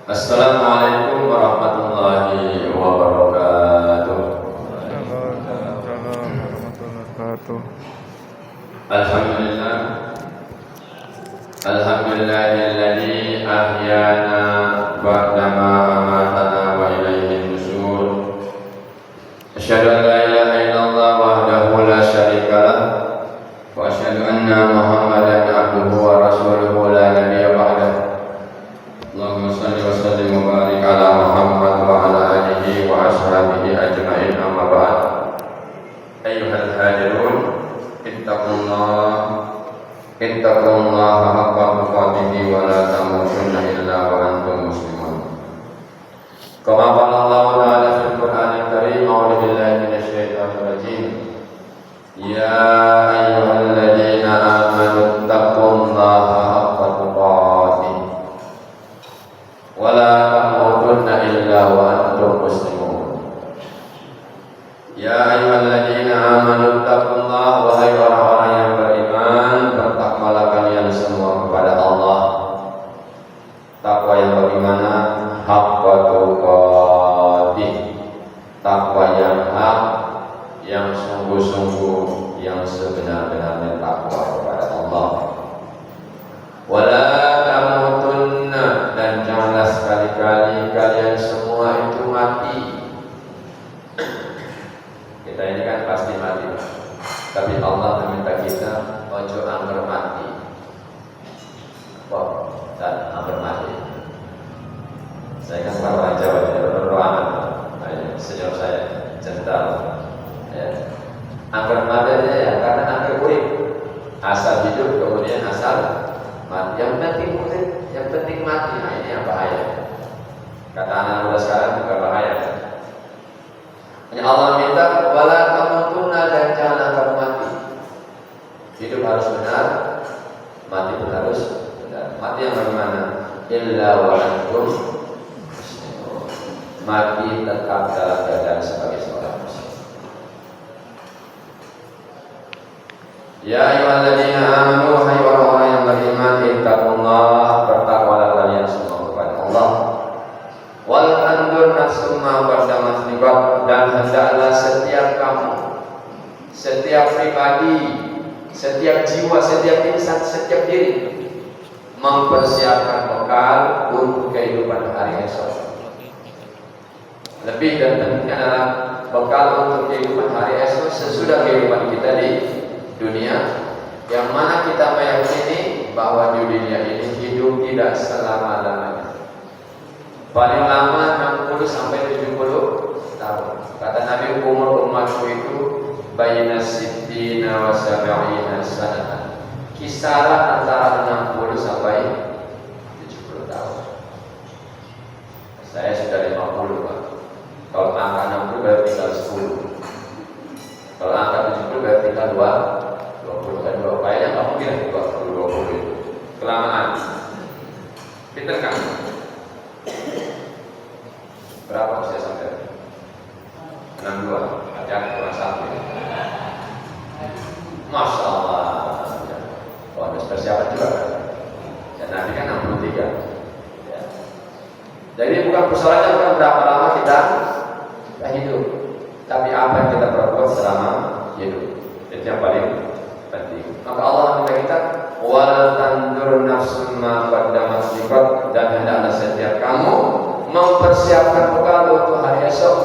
Assalamualaikum warahmatullahi wabarakatuh. Alhamdulillah, alhamdulillahilladzi ahyana ba'dama amatana wa ilaihin nusyur. Asyhadu an la ilaha illallah wahdahu la syarikalah wa asyhadu anna Muhammadan abduhu wa rasuluhu la nabiyya ba'dah. Allahumma shalli wa sallim wa barik ala Muhammad wa ala alihi wa ashabihi ajma'in, amma ba'd. Ayyuhal hadirun, ittaqullaha haqqa tuqatih wa la tamutunna illa wa antum muslimun. Kama qala Allah ta'ala fil Qur'anil Karim, a'udzu billahi minasy syaithanir rajim. Ya ayyuhalladzina amanu ittaqullaha haqqa tuqatih wa la tamutunna illa wa antum muslimun. Ya ayyuhalladzina amanu ittaqullaha, wahai orang-orang yang beriman, bertakwalah kalian semua kepada Allah. Takwa yang bagaimana? Haqqa tuqatih, takwa yang hak, yang sungguh-sungguh, yang sebenar-benarnya takwa kepada Allah. Wala tamutunna, dan janganlah sekali-kali kalian semua itu mati. Kita ini kan pasti mati, tapi Allah meminta kita ojo angker mati. Dan angker mati. Saya kan orang Jawa, jadi orang senior saya jenderal. Ya. Angker mati aja ya, karena angker urip. Asal hidup kemudian asal mati. Yang penting urip, yang penting mati. Nah ini yang bahaya. Kata anak muda sekarang juga bahaya. Hanya Allah minta wala tamutunna, dan jangan angker mati. Hidup harus benar, mati pun harus benar. Mati yang bagaimana? Illa wa antum muslimun. Mati tetap dalam keadaan sebagai seorang muslim. Ya ayyuhalladzina amanu, wahai orang-orang yang beriman, ittaqullaha, bertakwalah kalian semua kepada Allah. Wal tandur nafsum ma qaddamat liqad, dan hendaklah setiap kamu, setiap pribadi, setiap jiwa, setiap insan, setiap diri mempersiapkan bekal untuk kehidupan hari esok. Lebih dan penting adalah bekal untuk kehidupan hari esok sesudah kehidupan kita di dunia, yang mana kita meyakini bahwa di dunia ini hidup tidak selama-lamanya. Paling lama 60 sampai 70 tahun. Kata Nabi, umur umatku itu baina sittina wa sab'ina sanatan. Kisaran antara 60 sampai 70 tahun. Saya sudah 50, Pak. Kalau angka 60 berarti tinggal 10. Kalau angka 70 berarti tinggal 20 kan 2. Kayaknya enggak mungkin 20 itu. Kelamaan. Pinter kan? Berapa usia sampai? 62. Hati-hati kurang 1. Masya Allah. Oh, harus persiapan juga kan? Dan nanti kan 63. Ya. Jadi bukan persoalannya bukan berapa lama kita hidup, tapi apa yang kita perbuat selama hidup. Itu yang paling penting. Maka Allah minta kita wal tandur nafsun ma qaddamat liqad, dan hendaklah setiap kamu mempersiapkan bekal untuk hari esok.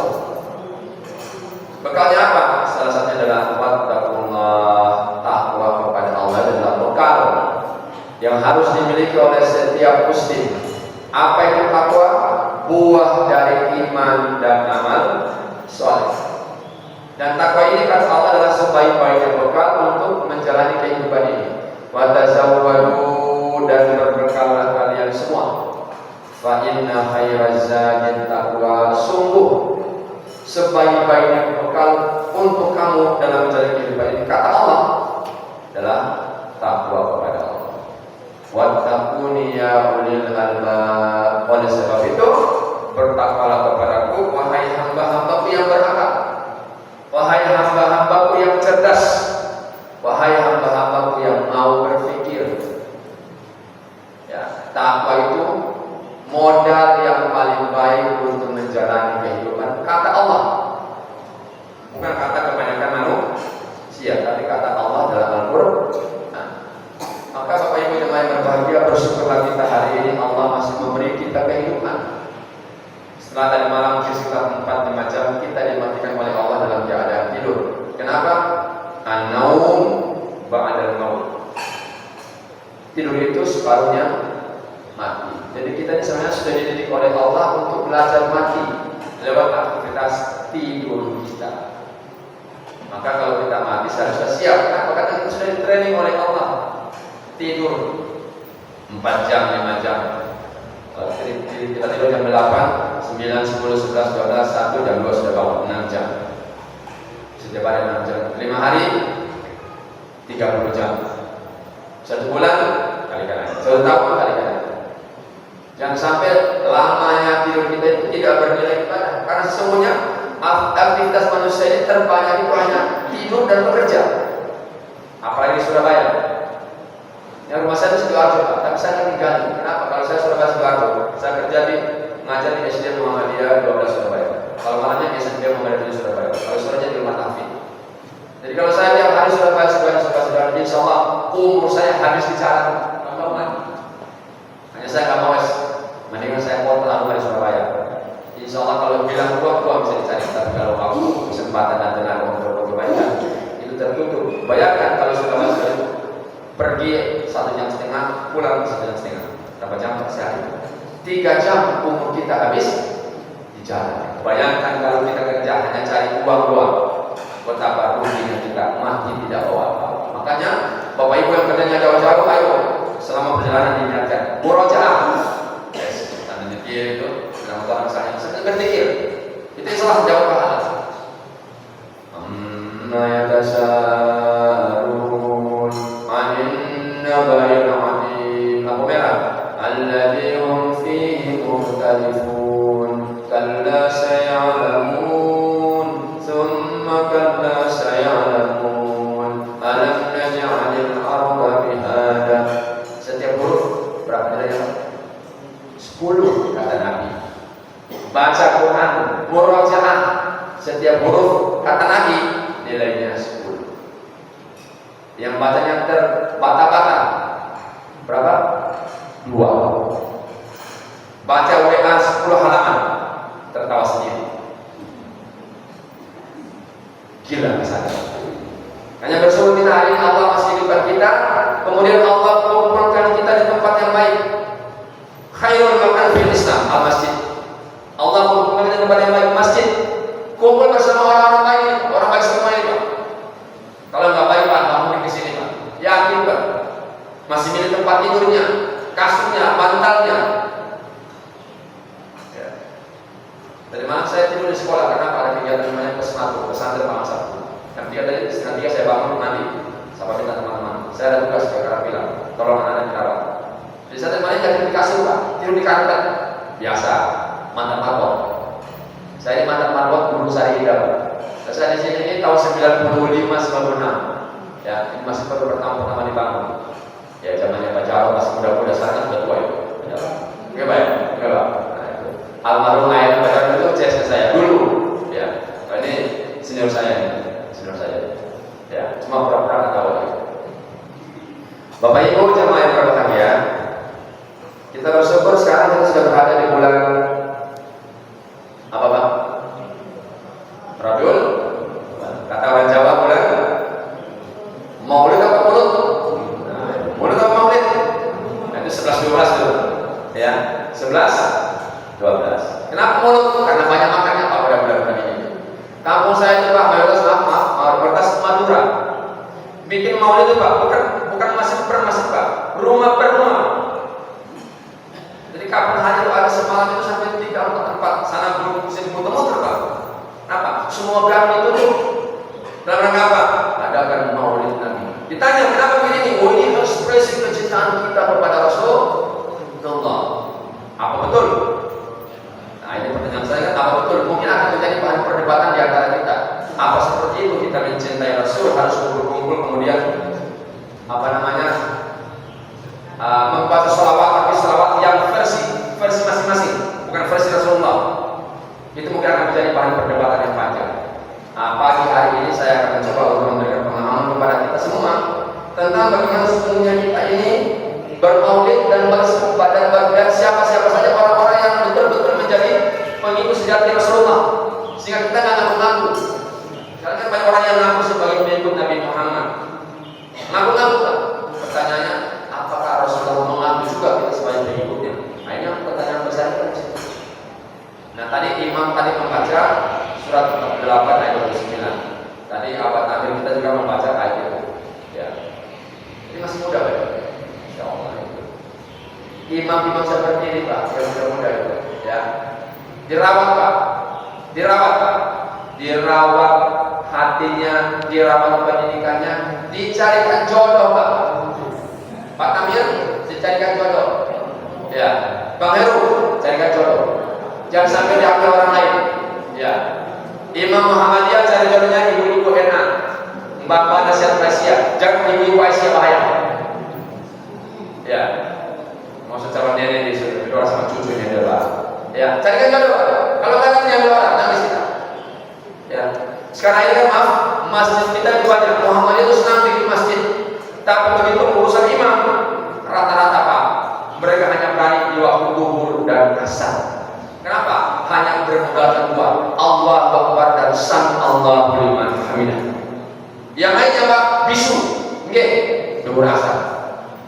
Bekalnya apa? Salah satunya adalah wattaqullah, takwa kepada Allah adalah bekal yang harus dimiliki oleh setiap muslim. Apa itu takwa? Buah dari iman dan amal saleh. Dan takwa ini kata Allah adalah sebaik-baiknya bekal untuk menjalani kehidupan ini. Wa tazawwadu, dan berbekallah kalian semua. Fa inna khairaz zadit taqwa, sungguh sebaik-baiknya bekal untuk kamu dalam menjalani kehidupan ini, kata Allah, adalah takwa kepada Allah. Wattaquni ya ulil albab. Oleh sebab itu bertakwalah kepadaku, wahai hamba-hambaku yang berakal, wahai hamba-hambaku yang cerdas, wahai hamba-hambaku yang mau takwa itu modal yang paling baik untuk menjalani kehidupan. Kata Allah, bukan kata kebanyakan manusia, tapi kata Allah dalam Al-Quran. Maka Bapak Ibu jemaah yang berbahagia, bersyukurlah kita hari ini Allah masih memberi kita kehidupan. Setelah tadi malam sekitar 4-5 jam kita dimatikan oleh Allah dalam keadaan tidur. Kenapa? An-naum ba'dal maut. Tidur itu separuhnya mati. Jadi kita ini sebenarnya sudah dididik oleh Allah untuk belajar mati lewat aktivitas tidur kita. Maka kalau kita mati seharusnya siap. Kenapa? Karena kita sudah di-training oleh Allah. Tidur 4 jam, 5 jam. Kita tidur jam 8, 9, 10, 11, 12, 1, jam 2 sudah bangun 6 jam. Setiap hari 6 jam. 5 hari 30 jam. 1 bulan kali-kali. 1 tahun kali-kali. Jangan sampai lamanya tidur kita itu tidak bernilai ibadah. Karena sesungguhnya aktivitas manusia ini terbanyak itu hanya tidur dan bekerja. Apalagi di Surabaya. Yang rumah saya itu Sidoarjo, tapi saya tinggal. Kenapa? Kalau saya Surabaya Sidoarjo, saya kerja di ngajar di SD Muhammadiyah 12 Surabaya. Kalau malamnya di SMP Muhammadiyah 7 Surabaya. Kalau sorenya di rumah Taufik. Jadi kalau saya tiap hari Surabaya, insya Allah umur saya habis di jalan. Nggak lagi. Hanya saya nggak mau mendingan saya mau lama di Surabaya. Insya Allah kalau bilang tua bisa dicari. Tapi kalau waktu kesempatan dan tenaga untuk kebaikan itu tertutup. Bayangkan kalau Surabaya sudah pergi 1,5 jam, pulang 1,5 jam. Berapa jam sehari? 3 jam umur kita habis di jalan. Bayangkan kalau kita kerja hanya cari uang doang, betapa ruginya kita mati tidak bawa apa-apa. Makanya Bapak Ibu yang kerjanya jauh-jauh, ayo selama perjalanan diingatkan murojaah. Yes, sambil nyetir itu, sedang motor misalnya, sedang berpikir. Itu salah jauh pahala. Nabail Adim, lampu merah. Alladzi hum fihi mukhtalifun. Kalla sayalamun, thumma kalla sayalamun. Alam naj'alil arda mihada. Setiap huruf berapa nilainya? 10 kata Nabi. Baca Quran, murojaah setiap huruf kata Nabi nilainya 10. Yang bacanya terbata-bata berapa? 2. Baca WA 10 halaman tertawa sendiri. Gila misalnya. Hanya bersyukur kita hari ini Allah masih hidupkan kita. Kemudian Allah mengumpulkan kita di tempat yang baik. Khairul makan fil Islam al-masjid. Allah mengumpulkan kita di tempat yang baik, masjid. Kumpul bersama orang-orang baik, orang baik semua ini, Pak. Kalau nggak baik Pak, nggak mungkin kesini Pak. Yakin Pak. Masih milih tempat tidurnya, kasurnya, bantalnya. Ya. Dari mana saya tidur di sekolah? Karena ada kegiatan namanya pesantren Pak Sabtu. Yang tiga saya bangun mandi. Sama minta teman-teman. Saya ada tugas ke Karapilang. Tolong anak-anak dirawat. Di saat mana jadi di kasur Pak, tidur di kantor. Biasa, mantan marbot. Saya ini mantan marbot guru saya di dalam. Saya di sini ini tahun 95-96. Ya, ini masih pertama dibangun. Ya, zamannya Pak Jarod masih muda-muda, sekarang sudah tua itu. Ya, oke baik, oke Pak. Nah, itu. Almarhum ayah Pak Jarod itu CS saya dulu. Ya, nah, ini senior saya. Ya, cuma pura-pura nggak tahu lagi. Bapak Ibu jemaah yang berbahagia, kita bersyukur sekarang kita sudah berada di bulan apa Pak? Rabiul. Kata orang Jawa bulan Maulid apa Maulud? Maulid apa Maulid? Nah, itu 11-12 dulu. Ya, 11-12. Kenapa Maulud? Karena banyak makannya Pak pada bulan-bulan ini. Kampung saya itu Pak, mayoritas Madura. Bikin Maulid itu Pak, bukan masjid per masjid Pak, rumah per rumah. Jadi kapan hari ada semalam itu sampai 3-4 tempat, sana belum musim muter-muter Pak. Apa? Semua gang itu tuh dalam rangka apa? Adakan Maulid Nabi. Ditanya kenapa begini? Oh, ini ekspresi kecintaan kita kepada Rasulullah. Apa betul? Nah, ini pertanyaan saya, apa betul? Mungkin akan menjadi bahan perdebatan di antara kita. Apa seperti itu kita mencintai Rasul harus kumpul-kumpul kemudian apa namanya membaca sholawat, tapi sholawat 79. Tadi abad akhir kita juga membaca ayat itu. Ya. Ini masih muda, Pak. Insya Allah itu. Imam-imam seperti ini, Pak, yang muda-muda itu, ya. Dirawat, Pak. Dirawat, Pak. Dirawat hatinya, dirawat pendidikannya, dicarikan jodoh, Pak. Pak Tamir, dicarikan jodoh. Ya. Bang Heru, carikan jodoh. Jangan sampai diambil orang lain. Ya. Imam Muhammadiyah cari jodohnya ibu-ibu enak. Bapak nasihat Aisyah, jangan ibu-ibu Aisyah bahaya. Ya. Maksud calon nenek disuruh berdoa sama cucunya dia, Pak. Ya, carikan jodoh. Kalau nggak diambil orang, nangis kita. Ya. Sekarang ini kan maaf, masjid kita banyak. Muhammadiyah itu senang bikin masjid. Tapi begitu urusan imam, rata-rata Pak, mereka hanya berani di waktu duhur dan asar. Kenapa? Hanya bermodalkan dua, Allahu Akbar dan Sami Allahu liman hamidah. Yang lainnya Pak, bisu, nggih, duhur asar.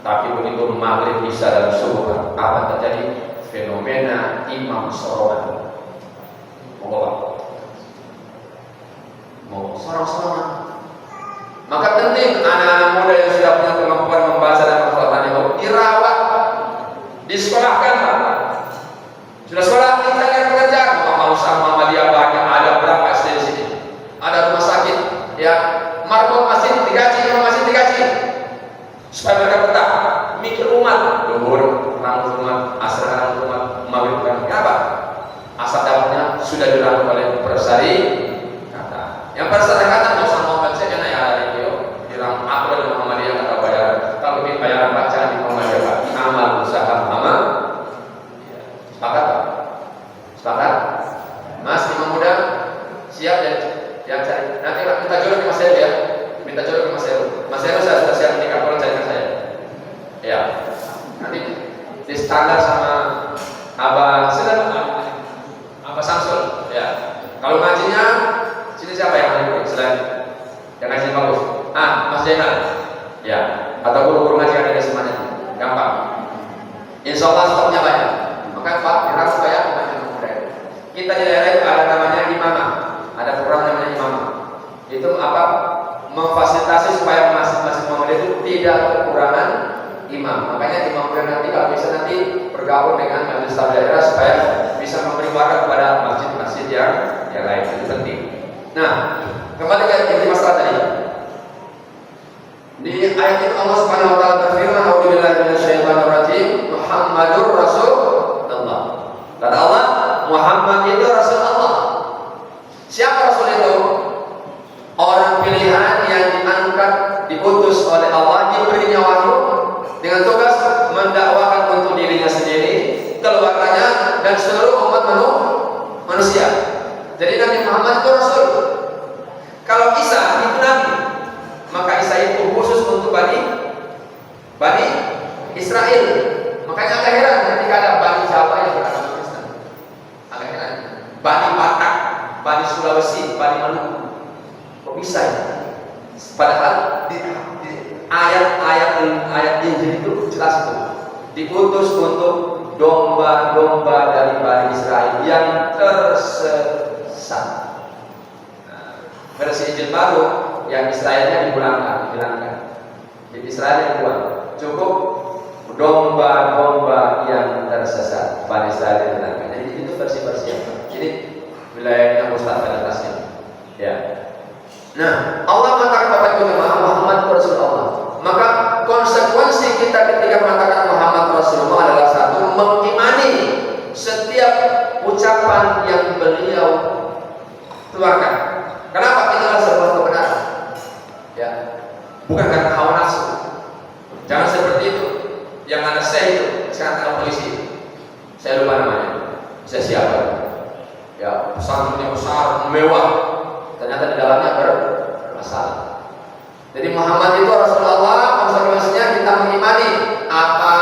Tapi begitu maghrib, isya dan subuh, apa terjadi? Fenomena imam soroban. Monggo Pak. Mau sorong-sorongan. Maka penting anak-anak muda yang sudah punya kemampuan membaca dan menghafalkan itu dirawat, disekolahkan, Pak. Sudah sekolah, kita ingin pekerjaan, mau usaha Muhammadiyah banyak, ada berapa SD di sini? Ada rumah sakit, ya, marbot masjid digaji, imam masjid digaji, supaya mereka betah, mikir umat, duhur, rangkul umat, asar rangkul umat, maghrib rangkul. Kenapa? Asal dapatnya sudah dirangkul oleh persari kata. Yang persari kata nggak usah mau baca, enak ya radio, bilang aku dari Muhammadiyah kata bayar, kalau lebih bayaran bacaan di Muhammadiyah Pak, amal usaha amal. Sepakat Pak? Sepakat? Mas imam muda siap dan yang cari. Nanti Pak minta jodoh ke Mas Heru ya. Minta jodoh ke Mas Heru. Mas Heru saya sudah siap menikah, tolong carikan saya. Ya. Nanti di standar sama Abah Abah Samsul. Ya. Kalau ngajinya sini siapa yang ngaji selain yang ngaji bagus? Mas Jainal. Ya. Atau guru-guru ngaji ada di semuanya. Gampang. Insya Allah stoknya banyak. Maka Pak, dirasa supaya kita di daerah itu ada namanya imamah, ada program namanya imamah. Itu apa? Memfasilitasi supaya masjid-masjid Muhammadiyah itu tidak kekurangan imam. Makanya imam muda nanti kalau bisa nanti bergabung dengan majelis taklim daerah supaya bisa memberi wadah kepada masjid-masjid yang lain. Itu penting. Nah, kembali ke inti masalah tadi. Di ayat itu Allah Subhanahu wa taala berfirman, "A'udzubillahi minasyaitonir rajim, Muhammadur Rasulullah." Kata Allah, Muhammad itu Rasul Allah. Siapa Rasul itu? Orang pilihan yang diangkat, diutus oleh Allah, diberinya wahyu dengan tugas mendakwakan untuk dirinya sendiri, keluarganya, dan seluruh umat manusia. Jadi Nabi Muhammad itu Rasul. Kalau Isa itu Nabi, maka Isa itu khusus untuk Bani Israel. Makanya agak heran ketika ada Bani Jawa yang beragama Kristen. Agak heran. Bani Batak, Bani Sulawesi, Bani Maluku. Kok bisa ya? Padahal di ayat Injil itu jelas itu diutus untuk domba-domba dari Bani Israel yang tersesat. Versi Injil baru yang Israelnya dihilangkan. Jadi Israel yang dibuang. Cukup domba-domba yang tersesat, Bani Israel dihilangkan. Jadi itu versi-versi yang ini wilayahnya Ustaz pada atasnya. Ya. Nah, Allah mengatakan Bapak Ibu jemaah Muhammad Rasulullah. Maka konsekuensi kita ketika mengatakan Muhammad Rasulullah adalah satu, mengimani setiap ucapan yang beliau keluarkan. Kenapa? Itu adalah sebuah kebenaran. Ya. Bukan karena hawa nafsu. Jangan seperti itu. Yang ada saya itu sekarang tengah polisi. Saya lupa namanya. Saya siapa? Ya, pesantrennya besar, mewah. Ternyata di dalamnya bermasalah. Jadi Muhammad itu Rasulullah, konsekuensinya kita mengimani apa?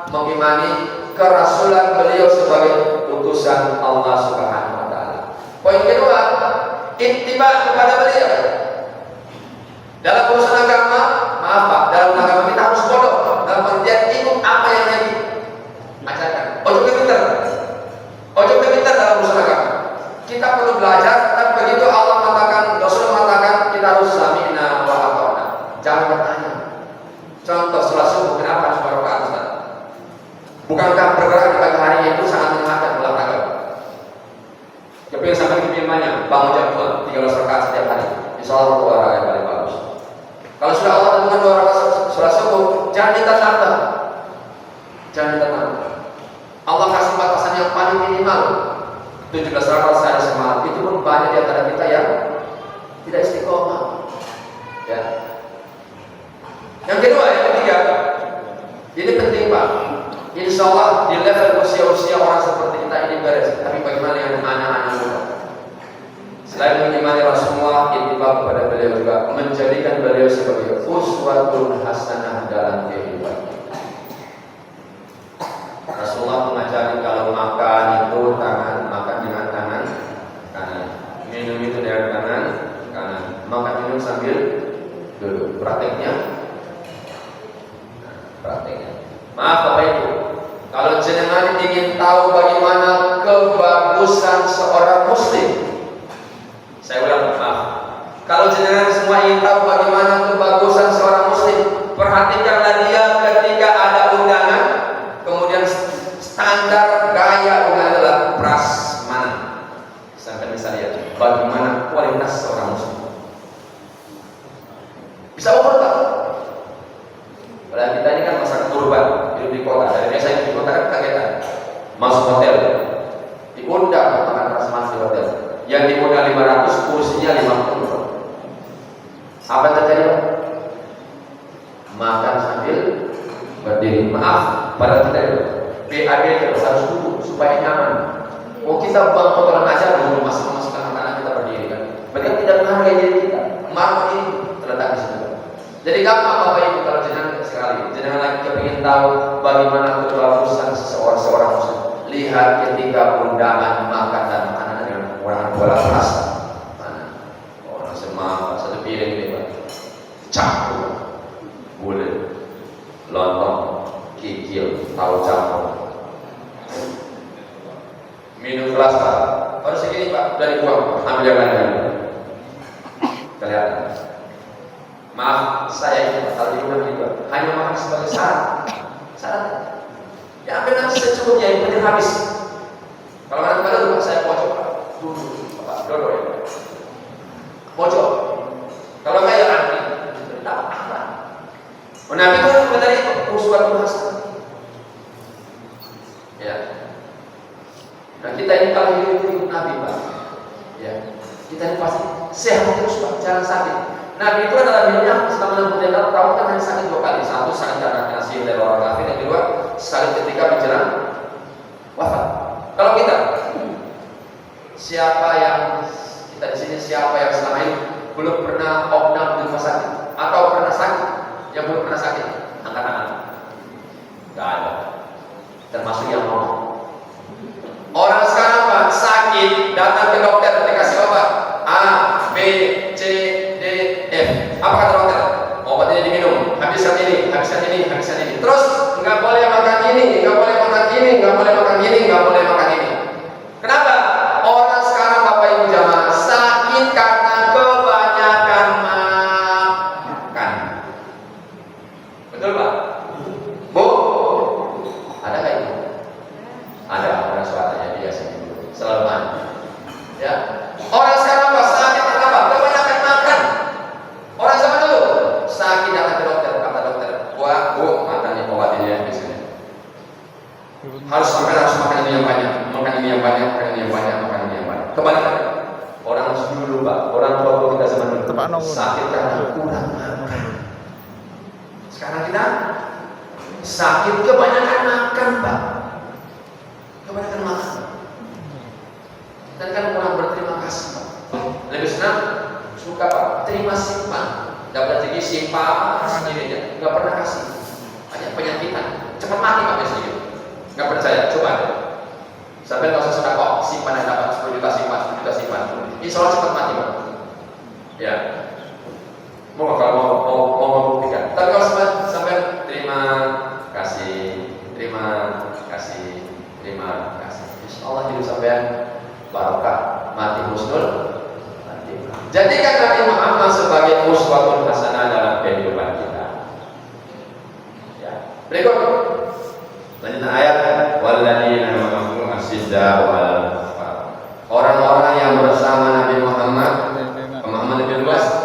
Mengimani kerasulan beliau sebagai utusan Allah Subhanahu wa taala. Poin kedua, ittiba kepada beliau. Dalam urusan agama, maaf Pak, dalam agama kita harus bodoh. Dalam artian ikut apa yang Nabi ajarkan. Ojo ke pintar dalam urusan agama. Kita perlu belajar, tapi begitu Allah mengatakan Insya Allah olahraga yang paling bagus. Kalau sudah Allah tentukan 2 rakaat sholat subuh, jangan minta tambah. Jangan minta tambah. Allah kasih batasan yang paling minimal 17 rakaat sehari semalam. Itu pun banyak di antara kita yang tidak istiqomah. Ya. Yang kedua, yang ketiga, ini penting Pak. Insya Allah di level usia-usia orang seperti kita ini beres. Tapi bagaimana dengan anak-anak muda? Selain mengimani Rasulullah, ittiba kepada beliau juga menjadikan beliau sebagai uswatun hasanah dalam kehidupan. Rasulullah mengajari kalau makan itu makan dengan tangan kanan, minum itu dengan tangan kanan, makan minum sambil duduk. Prakteknya. Maaf Bapak Ibu, kalau jenengan ingin tahu bagaimana kebagusan seorang muslim, saya ulang, maaf. Kalau jenengan semua ingin tahu bagaimana kebagusan seorang muslim, perhatikanlah dia ketika ada undangan, kemudian standar gaya undangan adalah prasmanan. Sampai bisa lihat bagaimana kualitas seorang muslim. Bisa ukur tak? Padahal kita ini kan masa keturban, hidup di kota. Dari biasa hidup di kota kan kagetan. Masuk hotel, diundang makan prasmanan di hotel. Yang diundang 500, kursinya 50. Apa yang terjadi? Makan sambil berdiri. Maaf, pada kita itu BAB terus harus duduk supaya nyaman. Oh kita buang kotoran aja dulu masukkan makanan kita berdiri kan. Berarti tidak menghargai diri kita. Marwah ini terletak di situ. Jadi gampang Bapak Ibu kalau jangan lagi kepingin tahu bagaimana kebagusan seorang muslim. Lihat ketika undangan makan dan makanan dengan orang bola rasa. Mana? Orang semua satu piring ini Pak. Campur, gulai, lontong, kikil, tahu campur. Minum gelas Pak. Baru segini Pak, udah dibuang. Ambil yang lain. Kelihatan. Maaf, saya ini kalau diundang juga hanya makan sebagai syarat. Ya ambil nasi secukupnya, yang penting habis. Kalau kadang-kadang saya pojok, duduk, dodo ya. Pojok. Kalau kayak nanti, tidak apa. Nabi itu tadi uswatun hasanah. Ya. Nah kita ini kalau hidup Nabi Pak, ya kita ini pasti sehat terus Pak, jangan sakit. Nabi itu adalah hidupnya selama 60 tahun kan hanya sakit 2 kali. Satu sakit karena nasi dari orang kafir, yang kedua sakit ketika menjelang wafat. Kalau kita, siapa yang kita di sini siapa yang selama ini belum pernah opnam di rumah sakit atau pernah sakit? Yang belum pernah sakit, angkat tangan. Gak ada. Termasuk yang mau. Orang sekarang Pak sakit datang ke dokter dikasih obat A, B, C, apa kata dokter? Obatnya diminum, habiskan ini. Terus nggak boleh makan ini, nggak boleh makan ini. Kenapa? Orang sekarang Bapak Ibu jamaah sakit karena kebanyakan makan. Betul Pak? Bu, ada nggak itu? Ada orang suaranya biasanya selalu ada. Ya. Orang sekarang Pak sakit kenapa? Kebanyakan makan. Orang zaman dulu sakit datang ke dokter, kata dokter, wah bu matanya obatnya ya biasanya. Harus makan ini yang banyak. Kebalikan orang dulu Pak, orang tua kita zaman dulu sakit karena kurang makan. Sekarang kita sakit kebanyakan makan Pak, kebanyakan makan. Dan kan kurang berterima kasih Pak. Lebih senang suka Pak, terima simpan, dapat rezeki simpan sendirinya, nggak pernah kasih. Hanya penyakitan, cepat mati Pak biasanya. Nggak percaya, coba. Sampai nggak usah sedekah, simpan yang dapat 10 juta simpan. Insya Allah cepat mati Pak. Ya, mau kalau mau membuktikan. Tapi kalau sampai terima kasih. Insya Allah hidup sampean barokah, mati husnul. Jadikan Nabi Muhammad sebagai uswatun hasanah dalam kehidupan kita. Ya. Berikut lanjutan ayat walladzina ma'ahu asyidda wal kufar. Orang-orang yang bersama Nabi Muhammad, pemahaman lebih luas,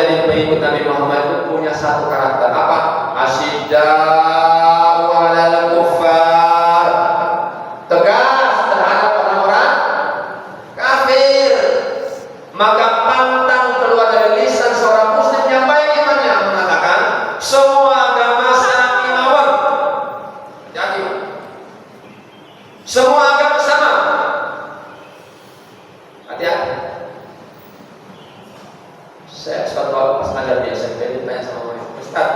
menjadi pengikut Nabi Muhammad itu punya satu karakter apa? Asyidda'u 'alal kuffar, tegas terhadap orang-orang kafir. Maka pantang keluar dari lisan seorang muslim yang baik imannya mengatakan semua agama saling imawan. Jadi semua agama sama. Hati-hati. Saya suatu waktu pas ngajar di SMP ditanya sama murid, Ustaz,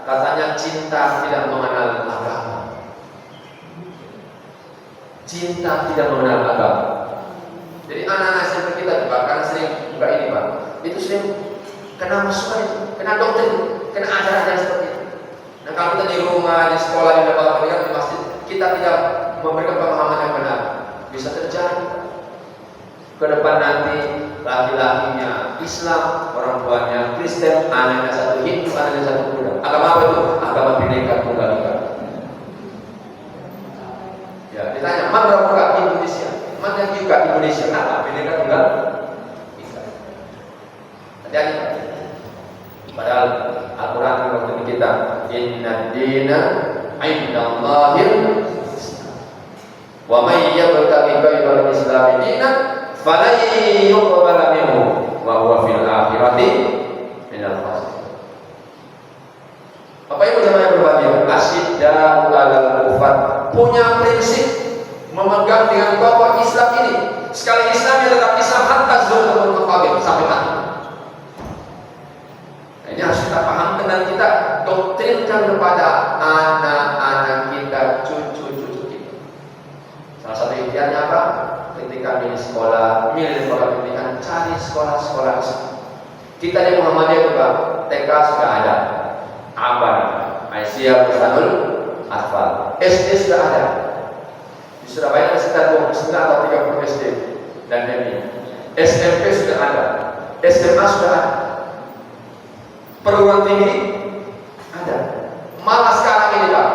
katanya cinta tidak mengenal agama. Cinta tidak mengenal agama. Jadi anak-anak SMP kita juga karena sering buka ini Pak, itu sering kena masukan itu, kena doktrin, kena ajaran seperti itu. Nah kalau kita di rumah, di sekolah, di lembaga pendidikan, di masjid, kita tidak memberikan pemahaman yang benar, bisa terjadi ke depan nanti laki-lakinya Islam, orang tuanya Kristen, anaknya satu Hindu, anaknya satu Buddha. Agama apa itu? Agama Bhinneka Tunggal Ika. Ya, ditanya, mana orang Indonesia? Mana juga Indonesia? Kenapa Bhinneka Tunggal Ika? Hati-hati. Padahal Al-Quran waktu kita Inna dina indallahil Islam. Wa may yabtaghi ghayral Islami dinan falan yuqbala minhu wa huwa fil akhirati minal khasirin. Bapak Ibu jemaah yang berbahagia, asyidda'u 'alal kuffar, punya prinsip memegang dengan kokoh Islam ini. Sekali Islamnya tetap Islam hatta zulmul muqabil, sampai mati. Nah, ini harus kita paham dan kita doktrinkan kepada anak-anak kita, cucu-cucu kita. Salah satu impiannya apa? Ketika milih sekolah pendidikan, cari sekolah-sekolah Islam. Kita di Muhammadiyah juga TK sudah ada, Aban, Aisyah, Musanul, Atfal, SD sudah ada. Di Surabaya ada sekitar 29 atau 30 SD dan DMI. SMP sudah ada, SMA sudah ada, perguruan tinggi ada. Malah sekarang ini Pak,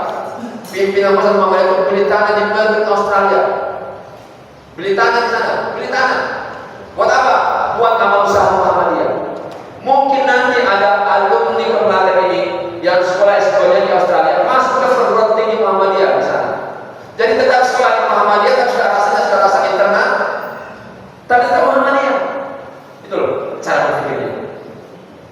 pimpinan Masjid Muhammadiyah itu beli tanah di Melbourne, Australia. Beli tanah di sana, beli tanah. Buat apa? Buat amal usaha Muhammadiyah. Mungkin nanti ada alumni pembelajar ini yang sekolah S2-nya di Australia masuk ke perguruan tinggi Muhammadiyah di sana. Jadi tetap sekolah di Muhammadiyah, tapi sudah rasa internal, tapi tetap Muhammadiyah. Itu loh cara berpikirnya.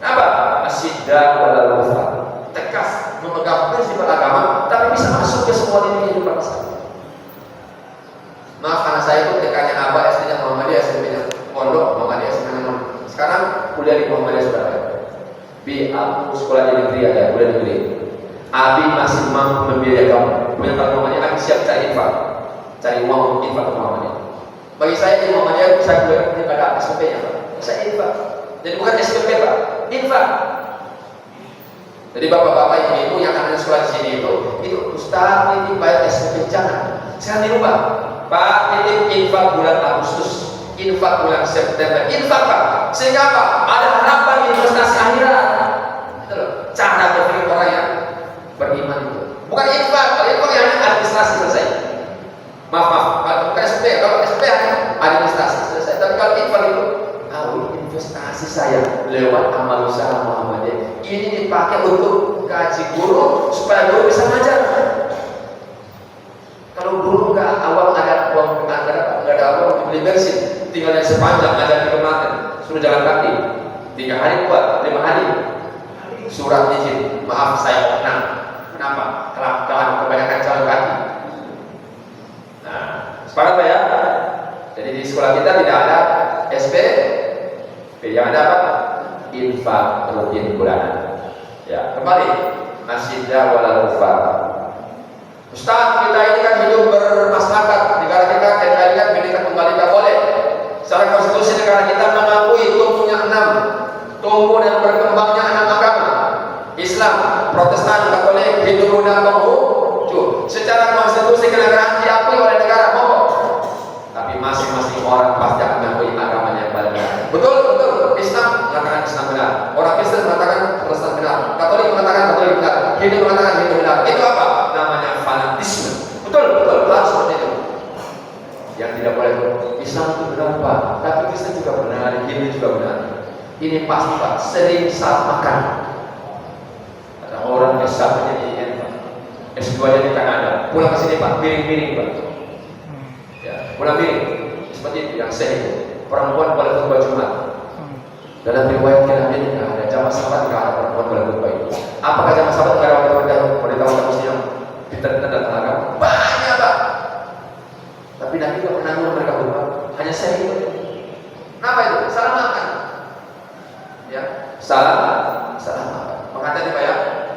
Apa? Asyidda'u 'alal kuffar, tegas memegang prinsip agama, tapi bisa masuk ke semua lini kehidupan masyarakat. Maaf, anak saya itu TK-nya Abah, SD-nya Muhammadiyah, SMP-nya Pondok, Muhammadiyah, SMP-nya Muhammadiyah. Sekarang kuliah di Muhammadiyah sudah ada. Bi, aku sekolah di negeri ada, kuliah di negeri. Abi masih mampu membiayai kamu. Punya Muhammadiyah, Abi siap cari infak, cari uang infak ke Muhammadiyah. Bagi saya di Muhammadiyah bisa kuliah, ini ada SPP-nya Pak. Bisa infak. Jadi bukan SPP Pak, infak. Jadi bapak-bapak ibu yang akan sekolah di sini itu Ustaz ini bayar SPP jangan. Jangan dirubah. Pak, titip infak bulan Agustus, infak bulan September, infak Pak, sehingga apa? Ada harapan investasi akhirat. Itu loh, cara berpikir orang yang beriman itu. Bukan infak, kalau infak yang administrasi selesai. Maaf, kalau bukan SP, kalau SP hanya administrasi selesai. Tapi kalau infak itu, investasi saya lewat amal usaha Muhammadiyah. Ini dipakai untuk gaji guru supaya guru bisa ngajar. Kalau guru nggak awal ada uang nggak ada uang untuk beli bensin, tinggal yang sepanjang ada di kemarin, suruh jalan kaki 3 hari kuat, 5 hari surat izin, maaf saya tenang. Kenapa? Kelakuan kebanyakan jalan kaki. Nah, sepakat Pak ya? Jadi di sekolah kita tidak ada SP, yang ada apa? Infak rutin bulanan. Ya, kembali Asyidda'u 'alal kuffar. Ustaz, kita ini kan hidup bermasyarakat, negara kita NKRI kan Bhinneka Tunggal Ika boleh. Secara konstitusi negara kita mengakui tumbuhnya 6, tumbuh dan berkembangnya 6 agama: Islam, Protestan, Katolik, Hindu, Buddha, Konghucu. Secara konstitusi kenegaraan diakui oleh negara, monggo. Tapi masing-masing orang pasti akan mengakui agamanya yang paling benar. Betul. Islam mengatakan Islam benar, orang Kristen mengatakan Protestan benar, Katolik mengatakan Katolik benar, Hindu mengatakan Hindu benar. Itu apa? Namanya fanatisme. Betul, harus seperti itu. Yang tidak boleh Islam itu benar Pak, tapi Kristen juga benar, Hindu juga benar. Ini pasti Pak, sering saat makan. Ada orang besar menjadi Pak, S2-nya di Kanada, pulang ke sini Pak, piring-piring Pak. Ya, pulang piring. Seperti itu yang sering. Perempuan boleh khutbah Jumat. Dalam riwayat Nabi tidak ada jamaah sahabat, tidak ada perempuan boleh khutbah itu. Apakah jamaah sahabat tidak ada wanita muslim kita datang agama? Banyak Pak. Tapi Nabi tidak pernah nyuruh mereka khutbah. Hanya saya itu. Kenapa itu? Salah makan. Ya, salah makan. Makanya Pak ya,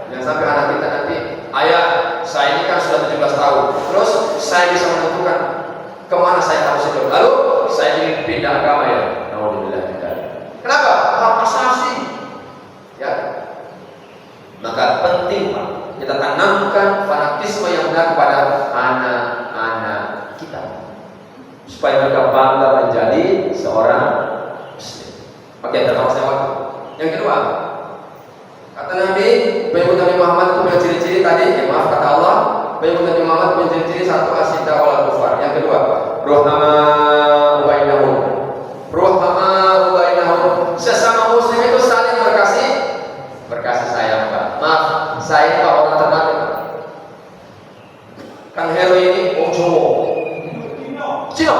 jangan sampai anak kita nanti, ayah, saya ini kan sudah 17 tahun. Terus saya bisa menentukan kemana saya harus hidup. Lalu saya ingin pindah agama ya. Alhamdulillah tidak. Kenapa? Apa sih? Ya. Maka penting Pak, kita tanamkan fanatisme yang benar kepada anak-anak kita, supaya mereka bangga menjadi seorang Muslim. Oke, terima kasih waktu. Yang kedua, kata Nabi, pengikut Nabi Muhammad itu punya ciri-ciri tadi. Ya maaf kata Allah, pengikut Nabi Muhammad punya ciri-ciri satu, asyidda wal kufar. Yang kedua, ruhama bainahum. Ruhama bainahum. Sesama Muslim itu saling berkasih sayang Pak. Maaf, saya Pak orang terbaik. Kang Heru ini Cino.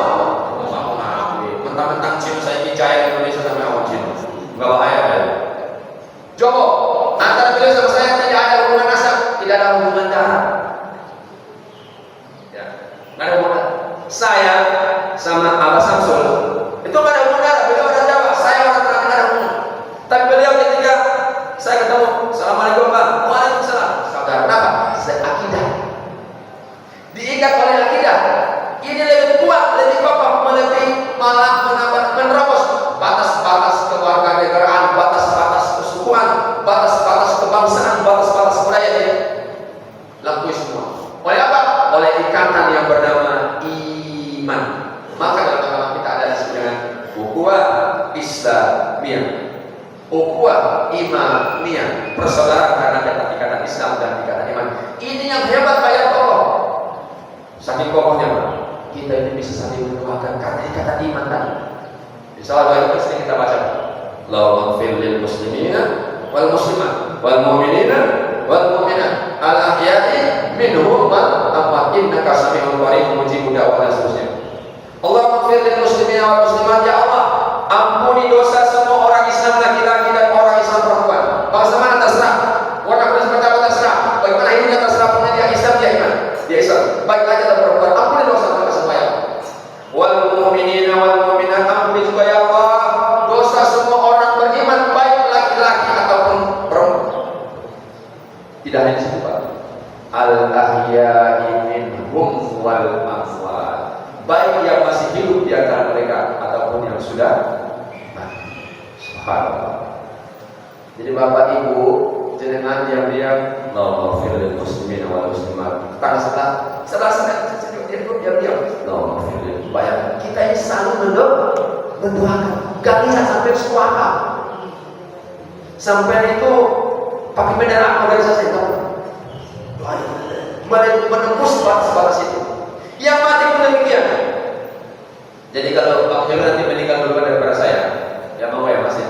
Mentang-mentang Cino saya percaya Indonesia sama orang Cino. Enggak bahaya kan? Joko, antara beliau sama saya tidak ada hubungan nasab, tidak ada hubungan darah. Ya, nggak ada hubungan. Saya sama Abah Samsul itu nggak ada hubungan darah. Beliau orang Jawa, saya orang Tengah, nggak ada hubungan. Tapi beliau ketika saya ketemu, Assalamualaikum Pak, Waalaikumsalam. Saudara, kenapa? Seakidah. Diikat oleh akidah. Ini lebih kuat, lebih kokoh, melebihi malah menerobos batas-batas kewarganegaraan, batas-batas kesukuan, batas-batas kebangsaan, batas-batas budaya. Lampaui semua. Oleh apa? Oleh ikatan yang bernama iman. Maka dalam agama kita ada disebut dengan ukhuwah Islamiyah, ukhuwah imaniyah, persaudaraan karena ikatan Islam dan ikatan iman. Ini yang hebat Pak kokoh. Saking kokohnya Pak, kita ini bisa saling mendoakan karena ikatan iman tadi. Di salah doa itu sering kita baca, Allahumma ighfir lil muslimina wal muslimat wal mu'minina wal mu'minat al ahya'i minhum wal amwat innaka sami'un qarib mujibud da'wat, dan seterusnya. Allahumma ighfir lil muslimina wal muslimat, ya Allah, ampuni dosa semua orang Islam laki-laki dan orang Islam perempuan. Bangsa mana terserah, warna kulit seperti apa terserah, bagaimana hidupnya terserah, pokoknya dia Islam, dia iman, dia Islam. Baik aja dan perempuan, ampuni dosa mereka semua ya. Wal mu'minina wal mu'minat, ampuni juga ya Allah dosa semua orang beriman, baik laki-laki ataupun perempuan. Tidak hanya itu Pak, al ahya'i minhum wal amwat, baik yang masih hidup di antara mereka ataupun yang sudah mati. Subhanallah. Jadi Bapak Ibu, jenengan diam-diam, Allahumma ighfir lil muslimin wal muslimat. Setelah diam-diam, Allahumma ighfir lil. Bayangkan kita ini selalu mendoakan, gak lihat sampai suara. Sampai itu pakai bendera organisasi itu, menembus batas-batas itu. Yang mati pun demikian. Jadi kalau Pak Heru nanti meninggal duluan daripada saya, ya mau ya Mas ya.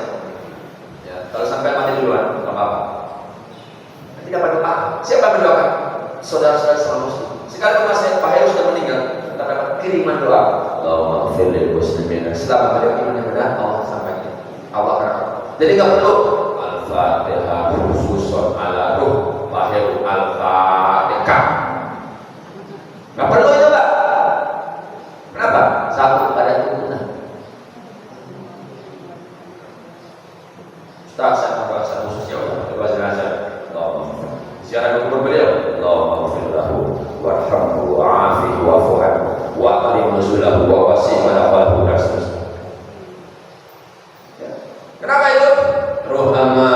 Ya, kalau sampai mati duluan, nggak apa-apa. Nanti dapat doa. Siapa yang mendoakan? Saudara-saudara selama Muslim. Sekarang Mas Pak Heru sudah meninggal, kita dapat kiriman doa. Allahumma ighfir lil muslimin. Setelah beliau iman yang benar, Allah sampaikan. Allah akan. Jadi nggak perlu Al-Fatihah khususon ala ruh Pak Heru Al-Fatihah. Nggak perlu itu Pak. Kenapa? Satu, ada tuntunan. Ustaz, saya mau bahasa khususnya untuk bahasa jenazah. Allahumma ziarah kubur beliau. Allahumma ighfir lahu warhamhu wa'afihi wa'fu anhu wa aqim nuzulahu wa wasi' madkhalahu, dan seterusnya. Ya. Kenapa itu? Ruhama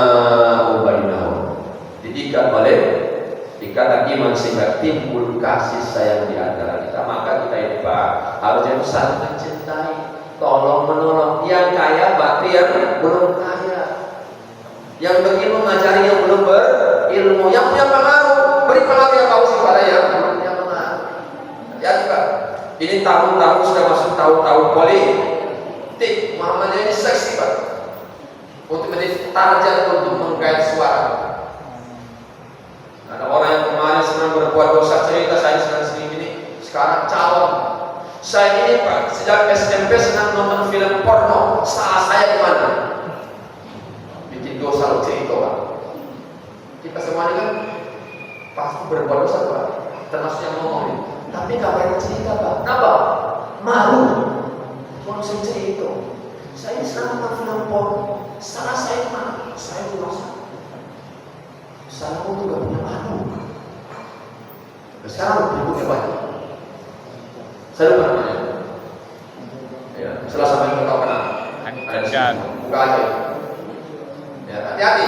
bainahum, diikat oleh ikatan iman sehingga timbul kasih sayang di antara kita. Maka kita ini Pak harusnya saling mencintai, tolong menolong, yang kaya bantu yang belum kaya, yang berilmu mengajari yang belum berilmu, yang punya pengaruh beri pengaruh yang bagus kepada yang belum punya pengaruh. Ya Pak, ini tahun-tahun sudah masuk tahun-tahun politik. Muhammadiyah ini seksi Pak. target untuk menggait suara. Ada orang yang kemarin senang berbuat dosa, cerita saya senang ini, sekarang calon. Saya ini Pak, sejak SMP senang nonton film porno. Salah saya di mana? Bikin dosa lo cerita Pak. Kita semua ini kan pasti berbuat dosa Pak, termasuk yang ngomongin. Tapi gak banyak cerita Pak. Kenapa? Malu. Kalau saya cerita, saya senang nonton film porno. Salah saya di mana? Saya dosa. Salah aku juga punya malu. Sekarang berikutnya banyak. Saya lupa namanya. Ya, setelah sampai kita tahu kenal. Ada buka aja. Ya, hati-hati.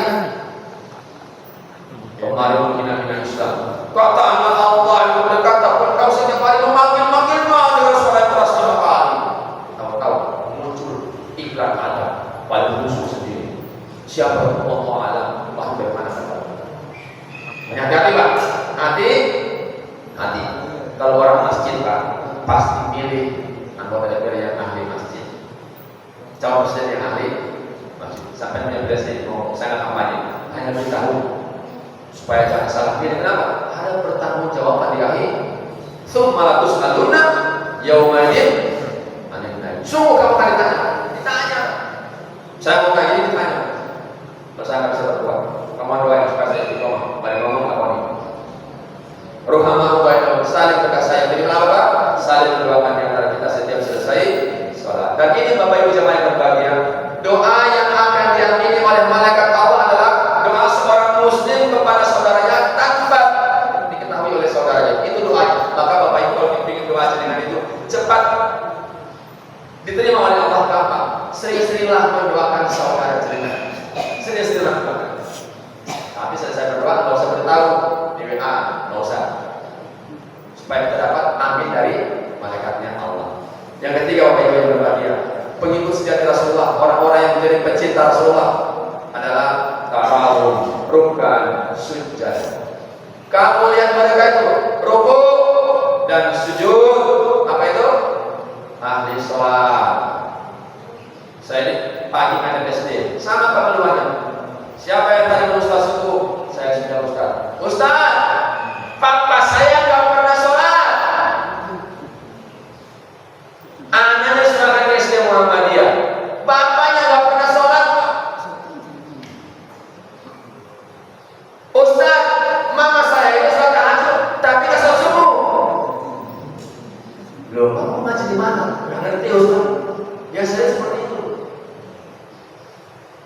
Kemarin menghina-hina Islam. Kata anak Allah yang berkata, kau setiap hari memanggil dengan suara yang keras 5 kali. Tahu-tahu muncul iklan ada, paling musuh sendiri. Siapa? Allah Alam. Bahan dari mana kata? Hati-hati Pak. Hati. Kalau orang masjid Pak, pasti pilih anggota DPR yang ahli masjid. Calon presiden yang ahli masjid. Sampai punya presiden mau sangat kampanye, hanya beritahu supaya jangan salah pilih. Kenapa? Ada pertanggungjawaban di akhir. Tsumma latus'aluna yaumaidin 'anil naim. Sungguh kamu akan ditanya. Saya mau kayak gini ditanya. Terus saya nggak bisa berbuat. Kamu doain supaya saya istiqomah. Balik ngomong apa nih? Ruhamahu bainahum, saling dekat saya. Jadi kenapa Pak? Saling mendoakan di antara kita setiap selesai sholat. Dan ini Bapak Ibu jemaah yang berbahagia, doa yang akan diamini oleh malaikat Allah adalah doa seorang muslim kepada saudaranya tanpa diketahui oleh saudaranya. Itu doanya. Maka Bapak Ibu kalau ingin doa dengan itu cepat diterima oleh Allah. Gampang. Sering-seringlah mendoakan saudara jenengan. Sering-seringlah mendoakan. Tapi saya berdoa nggak usah beritahu di WA, nggak usah. Supaya kita dapat amin dari malaikatnya Allah. Yang ketiga Bapak Ibu yang berbahagia, pengikut sejati Rasulullah, orang-orang yang menjadi pecinta Rasulullah adalah tarawih, rukun, sujud. Kamu lihat mereka itu rukuk dan sujud, apa itu? Ahli sholat. Saya ini pagi ada SD, sama Pak keluarnya. Siapa yang tadi Ustaz suku? Saya sudah Ustaz. Ustaz, papa saya nggak pernah sholat. Anaknya sekarang SD Muhammadiyah. Bapaknya nggak pernah sholat. Ustaz, mama saya itu sholat tahajud, tapi nggak sholat subuh. Loh, kamu ngaji di mana? Nggak ngerti Ustaz. Ya saya seperti itu.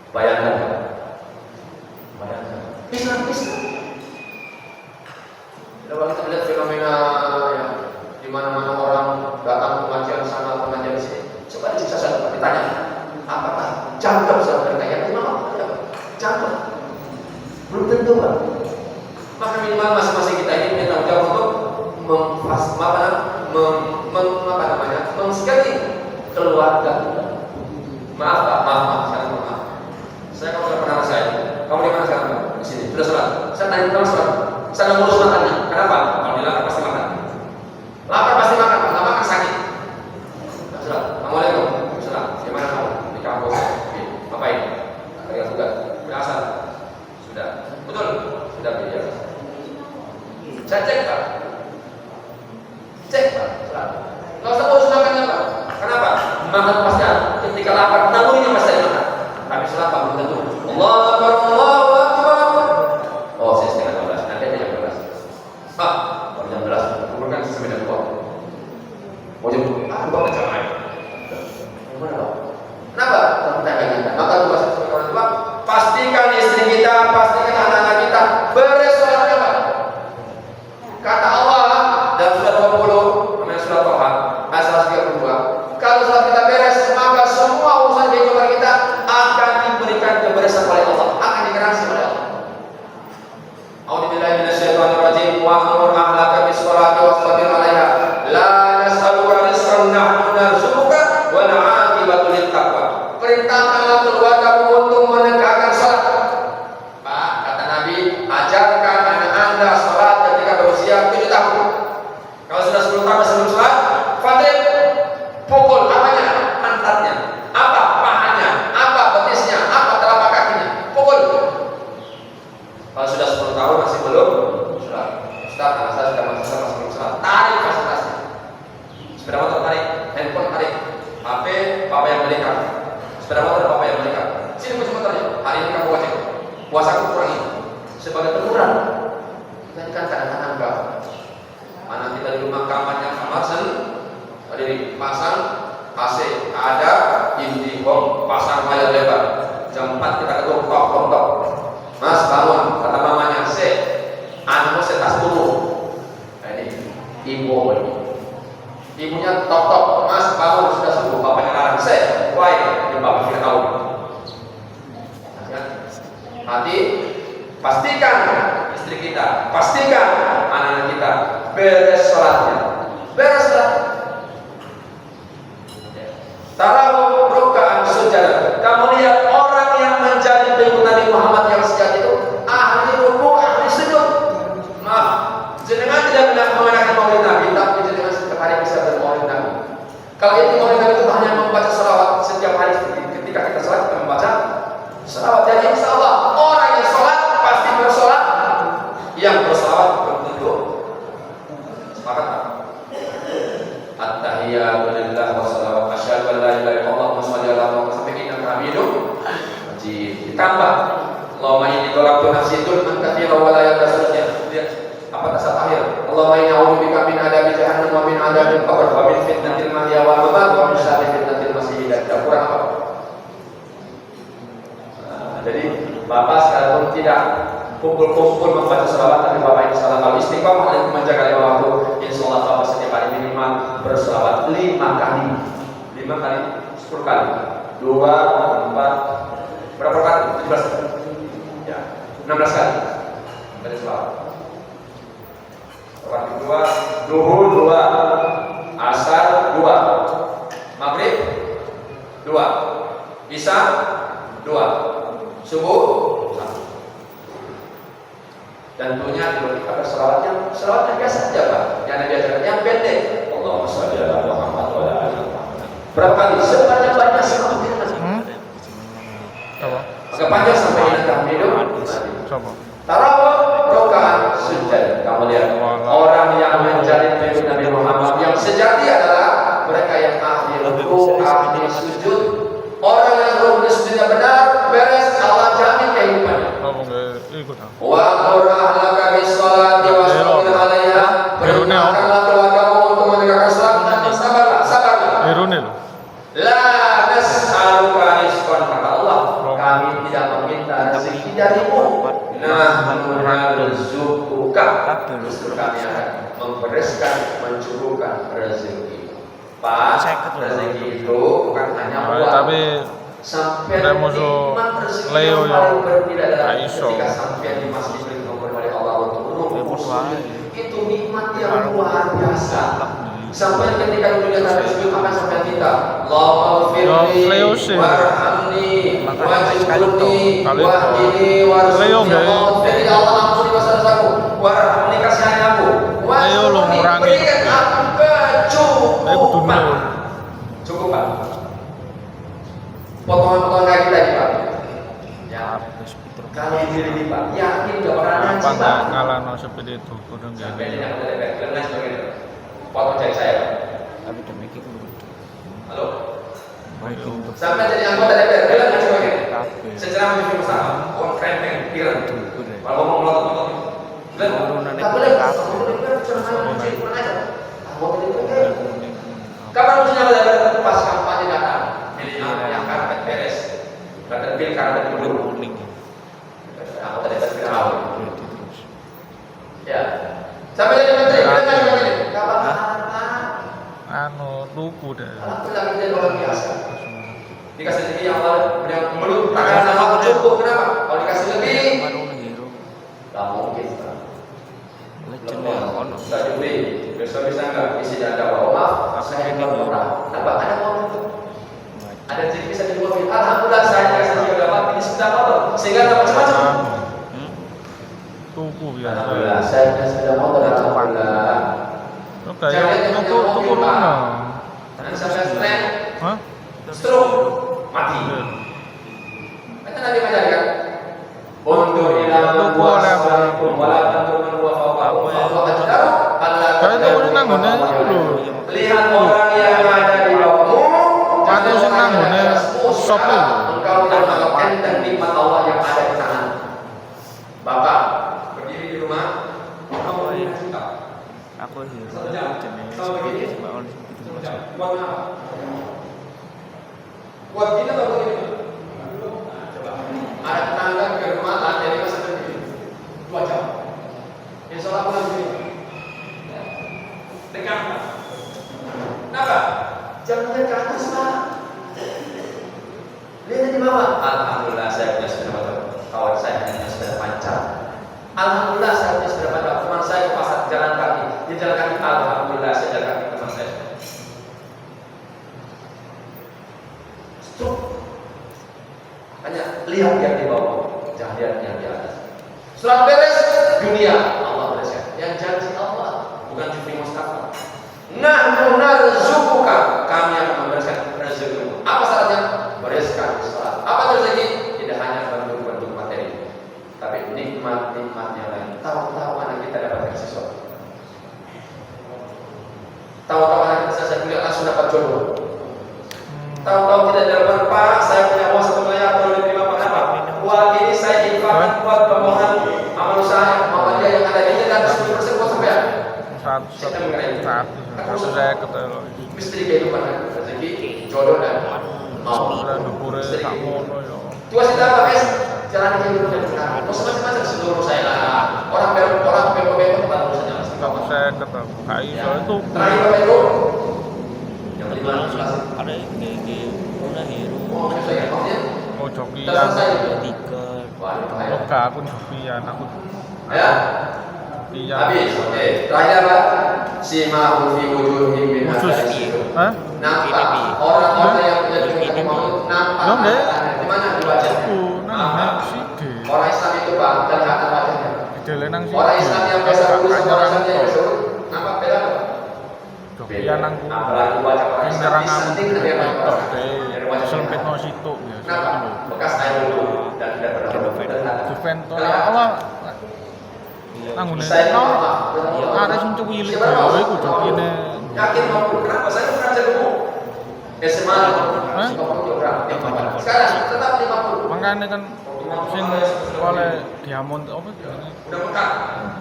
Bayangkan. Islam. Kalau kita lihat fenomena yang di mana-mana orang datang pengajian sana, pengajian sini, coba disiksa saja, ditanya, apakah jangkep mereka yang imam? Jangkep. Belum tentu Pak. Maka minimal masing-masing kita ini punya tanggung jawab untuk mengsekali keluarga. Maaf Pak, maaf. Saya kalau pernah saya. Kamu di mana sekarang? Di sini. Sudah sholat. Saya tanya kamu sholat. Saya nggak ngurus makannya. Kenapa? Kalau dia lapar pasti makan. Lapar pasti makan. Kalau nggak makan sakit. Sudah sholat. Assalamualaikum. Sholat. Di mana kamu? Di kampus. Ngapain? Kerja tugas. Biasa. Sudah. Betul. Sudah biasa. Saya cek Pak. Cek Pak. Sholat. Nggak usah ngurus makannya Pak. Kenapa? Makan pasti ada. Ketika lapar, nalurinya pasti ada makan. Tapi sholat Pak belum tentu. Allahu Akbar, Allahu Akbar. Oh, saya setengah 12, nanti ada jam 12. Pak, kalau jam 12, kumpulkan sampai jam 2. Oh, jam 2, baca lain. Gimana Pak? Kenapa? Maka tugas sebagai orang tua, pastikan istri kita, pastikan anak-anak kita beres sholatnya Pak. Kata Allah dalam surat 20, namanya surat Toha, ayat 132. Kalau sholat kita beres, maka semua urusan kehidupan kita akan diberikan keberesan oleh Allah. Ustaz, anak saya sudah masuk sholat, tarik fasilitasnya. Sepeda motor tarik, handphone tarik, HP papa yang belikan, sepeda motor papa yang belikan. Sini kunci motornya, hari ini kamu wajib puasaku kurangi sebagai teguran. Dan kan kadang-kadang enggak. Anak kita di rumah kamarnya kamar tadi dipasang AC ada, IndiHome pasang layar lebar. Jam 4 kita ketuk tok. Mas bangun, kata mamanya, anakmu setas dulu. Nah ini ibu ini. Ibunya tok, mas bangun sudah subuh, bapaknya larang, why? Ini bapak tidak tahu. Hati, pastikan istri kita, pastikan anak-anak kita beres sholatnya, beres sholat. Tarawih ruka'an sujud. Kamu lihat orang yang menjadi pengikut Nabi Muhammad yang sejati itu ahli ruku', ahli sujud. Maaf, jenengan tidak mengadakan maulid Nabi, tapi jenengan setiap hari bisa bermaulid Nabi. Kalau itu maulid Nabi itu hanya membaca salawat setiap hari, ketika kita sholat kita membaca salawat. Jadi insya Allah orang yang sholat pasti bersolat, yang bersalawat bertentu. Sepakat tak? At-tahiyatu lillah wa salawat asyhadu an la ilaha illallah wa sholli ala Muhammad sampai innaka hamidum majid. Ditambah Allahumma inni dhalabtu nafsi dzulman katsiran wa la yaghfiru. Apa tasawuf akhir? Allahumma inni a'udzubika min adzabi jahannam wa min adzabil qabr wa min fitnatil mahya wal mamat wa min syarri fitnatil masiihid dajjal. Kurang apa? Jadi Bapak sekalipun tidak kumpul-kumpul membaca salawat, tapi Bapak insya Allah kalau istiqomah dan menjaga lima waktu, insya Allah Bapak setiap hari minimal bersalawat 5 kali, 10 kali, 2, 4, berapa kali? 17 kali, ya, 16 kali baca salawat. Salawat kedua, duhur 2, asar 2, maghrib 2, isya 2, subuh 1. Tentunya kalau kita bersalawatnya biasa aja Pak. Yang Nabi ajarkan yang pendek. Allahumma sholli ala Muhammad wa ala ali Muhammad. Berapa kali? Sebanyak-banyak salawat. Agak panjang sampai ini kamu hidup. Tarawih rakaat sujud. Kamu lihat orang yang menjadi pengikut Nabi Muhammad yang sejati adalah mereka yang ahli ruku', ahli sujud. Orang yang rukun sujudnya benar, beres, Allah jamin kehidupannya. Wa qur ahlaka bis-sholati wasbir 'alaiha. Perintahkanlah keluargamu untuk menegakkan salat dan sabarlah. La nas'aluka rizqan, kata Allah, kami tidak meminta rezeki darimu. Nahnu narzuquka, justru kami akan membereskan, mencukupkan rezeki. Pak, rezeki itu bukan hanya uang, tapi sampai nikmat rezeki yang paling berbeda dalam ketika sampai di masjid dikabul oleh Allah untuk menunggu itu nikmat yang luar biasa. Sampai ketika dunia tak rezeki akan sampai kita Allahumma firli warhamni wajibni wahdini warzuqni. Jadi Allah ampuni dosa-dosaku, warhamni kasihani aku, warzuqni berikan aku kecukupan. Cukupan. Potongan-potongan kaki tadi Pak. Ya. Kali ini Pak, yakin gak orang ngaji Pak? Apa ngalano seperti itu? Kudung jadi. Sampai tidak ada lebar, lemas begitu. Potong jari saya Pak. Tapi demikian dulu. Halo. Baik untuk. Sampai jadi anggota DPR, lemas begitu. Secara menjadi usaha, orang krempeng, pikiran. Kalau ngomong melotot-melotot. Tak boleh. Kamu DPR cuma ngaji kurang aja. Anggota DPR. Kapan punya lebar pas kampanye datang? Yang karpet beres, karpet bil, karpet kuning. Anggota DPR viral. Ya. Sampai jadi menteri, kita cuma gini. Kapan lugu deh. Alhamdulillah kita luar biasa. Dikasih rezeki yang Allah yang belum tangan sama cukup, kenapa? Kalau dikasih lebih, nggak mungkin. Nggak juli, besok bisa nggak? Isi dada bawa maaf, saya yang murah. Kenapa? Ada uang itu. Ada rezeki bisa dibuat. Alhamdulillah saya dikasih juga dapat ini sudah motor, sehingga nggak macam-macam. Tuku biasa. Alhamdulillah saya dikasih sudah motor. Alhamdulillah. Oke, tuku mana? Nanti sampai stroke, mati. Kata Nabi mengajarkan, undur ila man huwa asfalakum wa la tandur man huwa fawqakum. enteng nikmat Allah yang ada di tangan. Bapak berdiri di rumah, kamu punya cinta. Aku hidup jenis Kalau begini, sebab itu masuk. buat apa? Buat gini atau begini? Coba. Ada tetangga ke rumah, lantai 5 sampai begini 2 jam. Insya Allah pulang begini. Tegang Pak. Kenapa? Jangan ke atas Pak. Lihat di bawah. Alhamdulillah saya punya sepeda, kawan saya punya sepeda pancar. Alhamdulillah saya punya sepeda pancar. Teman saya ke pasar jalan kaki. Dia jalan kaki. Alhamdulillah saya jalan kaki teman saya. Stop. Hanya lihat yang di bawah, jangan lihat yang di atas. Surat beres dunia Allah bereskan. Yang janji Allah bukan Jufri Mustafa. Nahnu narzuquka, kami akan membereskan rezekimu. Apa syaratnya? Bereskan sholat. Apa rezeki? Tidak hanya bentuk-bentuk materi, tapi nikmat-nikmat yang lain. Tahu-tahu anak kita dapat sesuatu. Tahu-tahu anak kita selesai kuliah langsung dapat jodoh. Tahu-tahu tidak dapat Pak, saya punya uang 1 miliar atau lebih 5 apa? Uang ini saya infakkan buat pemohon amal usaha Muhammadiyah yang ada di dan 10% buat sampean. 100 saya ketemu. Misteri kehidupan rezeki, jodoh dan Sudah dukure tak ngono ya. Tuas kita apa guys? Jalan kehidupan yang benar. Mau macam-macam seluruh saya lah. Orang bego baru saja. Kalau saya ketemu KI itu Terakhir Bapak Ibu. Yang kelima ada GG udah hero. Oh, saya maksudnya. Oh jokian tiket Oke, aku jokian aku Ya. iya Habis. Oke. Terakhir apa? Simahum fi wujuhihim min khusus athari. hah? Nampak orang-orang yang punya dunia mau nampak. Dong, deh. Di mana di wajahnya? Aku nang sike Orang Islam itu Pak, kelihatan wajahnya. dele nang sike Orang Islam yang biasa kurus sama orang Islam yang biasa kurus, nampak beda Pak? jokian nang ku Apalagi wajah orang sing Islam nyerang disenting aku dari wajah orang deh Islam. Dari wajah sempitno situ ya Kenapa? Bekas air wudhu dan tidak pernah Juventus awal nang ngene Saya no maaf. arek sing cuwilik dhewe iku jokine Yakin mampu? Kenapa? Saya pernah jago. SMA 50 kg. Sekarang tetap 50. makane kan sing oleh diamond apa jenenge Udah pekat.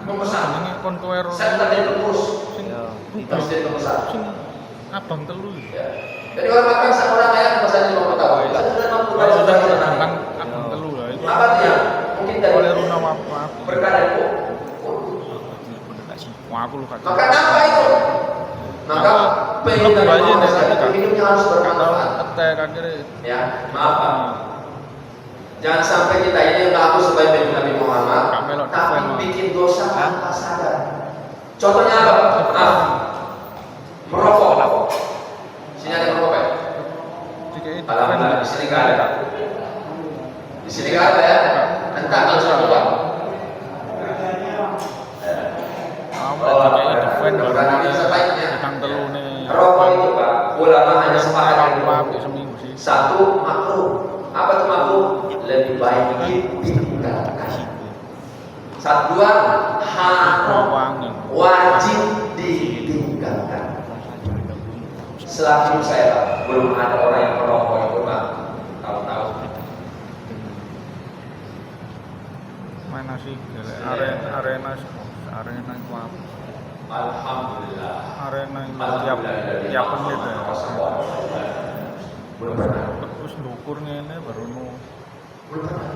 Membesar. jenenge kontuer Saya tadi lurus. sing Terus jadi membesar. sing abang telu Ya. Jadi orang makan sama orang kaya bahasanya 50 tahun. Saya sudah 50 tahun sudah kan menang. abang telu lah itu Apa dia? Mungkin dari oleh runa apa berkah dari itu. wah aku luka Maka apa itu? Maka pengen dari manusia hidupnya harus bermanfaat. ketek akhirnya Ya, maaf Pak. Jangan sampai kita ini mengaku sebagai Nabi Muhammad, tapi bikin dosa tanpa sadar. Contohnya apa? Maaf. Merokok. Sini ada merokok ya? jika itu Alhamdulillah di sini nggak ada. Di sini nggak ada ya. Entah kalau sudah keluar. jika itu fan berarti sebaiknya. tentang telu nih Rokok itu Pak, ulama hanya sepakat apa dengan seminggu sih satu makruh. Apa itu makruh? Lebih baik ditinggalkan. Satu dua haram, wangi wajib ditinggalkan. Selama hidup saya Pak, belum ada orang yang merokok itu Pak. Tahu-tahu. mana sih arena itu apa Alhamdulillah. arena itu tiap menit ya Belum pernah. terus ndukur ngene baru nu Belum pernah.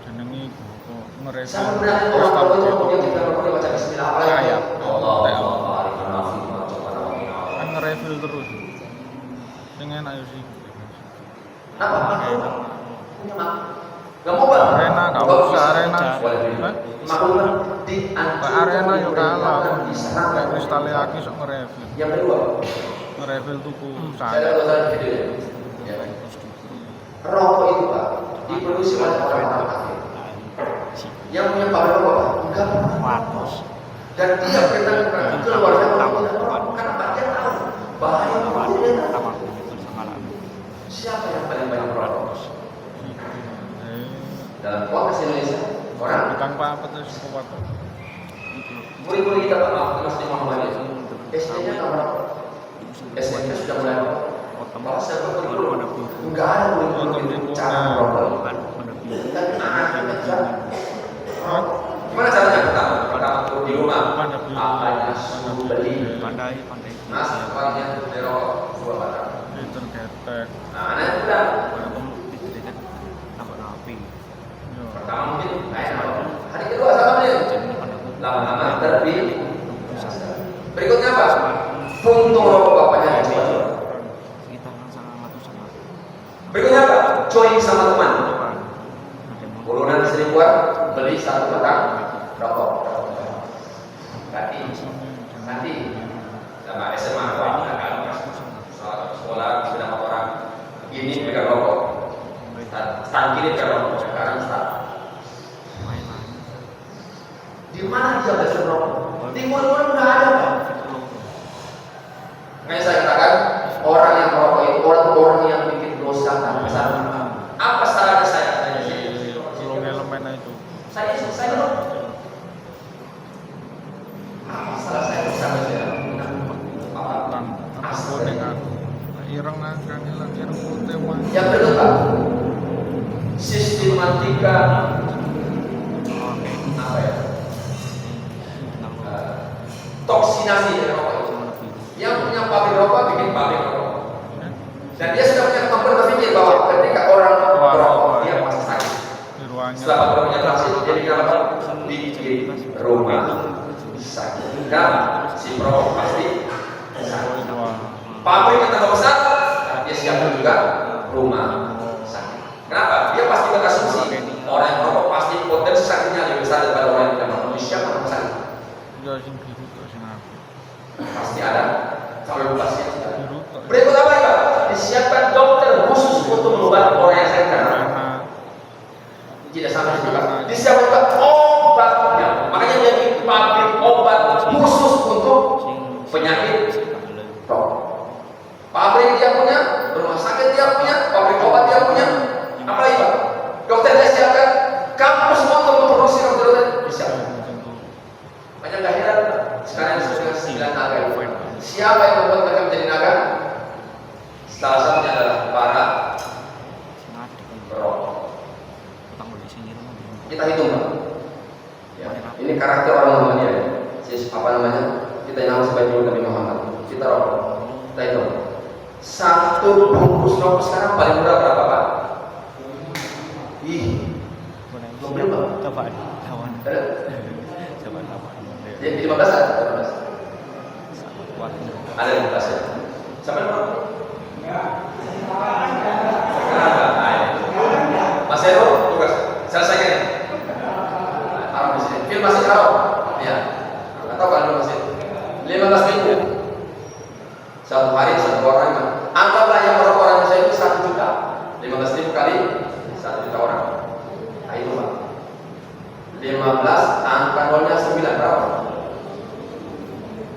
jenenge iku kok ngerevel Saya berani orang kalau itu kemudian kita berani baca Bismillah. Kayak. Allah. kan ngerevel terus sing enak yo sih Kenapa? Punya mak. Gak mau Bang? arena gak Gak usah arena Hah? Maklumat di Pak arena yo kalah kayak kristale aki sok ngerevel Yang kedua, ngerevel tuku saya saya ada urusan video ya. Rokok itu Pak diproduksi oleh orang-orang kafir. Yang punya pabrik rokok Pak enggak pernah. Dan dia perintahkan keluarga orang tidak merokok karena Pak dia tahu bahaya rokok itu dia tahu. Siapa yang paling banyak merokok? Dalam konteks Indonesia, orang bukan apa terus kuat murid-murid kita Pak maaf Masjid Muhammadiyah SD-nya nggak merokok, SMP sudah mulai merokok. Kalau saya berkumpul, enggak ada murid-murid cara merokok. keluar beli satu batang rokok. Nanti sama SMA apa sekolah sudah orang ini pegang rokok, start kiri pegang rokok, sekarang start. Di mana dia belajar rokok? Di mulut udah ada Pak. Makanya saya katakan orang yang merokok itu orang yang bikin dosa tak besar. Apa salahnya saya? Elemen itu. Saya apa salah saya bersama saya? Aku dengan ireng akan hilang ireng putih mah. Yang kedua, sistematika apa ya? Toksinasi dari rokok itu. Yang punya pabrik rokok bikin pabrik rokok. Dan dia sudah punya kemampuan berpikir bahwa ketika orang merokok dia pasti sakit. Setelah punya vaksin, jadi kenapa? Bikin rumah sakit. Karena si perokok pasti sakit. Pabrik yang tambah besar, dia siapkan juga rumah sakit. Kenapa? Dia pasti berasumsi orang yang merokok pasti potensi sakitnya lebih besar daripada orang yang tidak merokok. Dia siapkan rumah sakit. Pasti ada. Kalau pasti ada. Berikut apa ya? Disiapkan dokter khusus untuk mengobati orang yang sakit karena tidak sampai juga. Disiapkan juga obatnya. Makanya dia bikin pabrik obat khusus untuk penyakit rokok. Pabrik dia punya, rumah sakit dia punya, pabrik obat dia punya. Apa lagi Pak? Dokter dia siapkan, kampus semua untuk memproduksi dokter disiapkan. Banyak gak heran sekarang sudah 9 naga. Siapa yang membuat mereka menjadi naga? Salah satunya adalah para perokok. Kita hitung Pak. Ya, ini karakter orang Muhammadiyah ya. Apa namanya? Kita yang nama sebagai Nabi Muhammad. Kita rokok. Kita hitung. Satu bungkus rokok sekarang paling murah berapa Pak? Ih, belum Pak. Coba lawan. Jadi 15 ada? 15. Ada 15 ya? Sampai berapa? Mas Hero, tugas selesaikan. Haram di sini. Film masih haram. Ya. Atau kalau masih 15.000. Satu hari satu orang. Anggaplah yang merokok Indonesia itu 1 juta. 15.000 kali 1 juta orang. Nah itu Pak. 15 angka nolnya 9 berapa?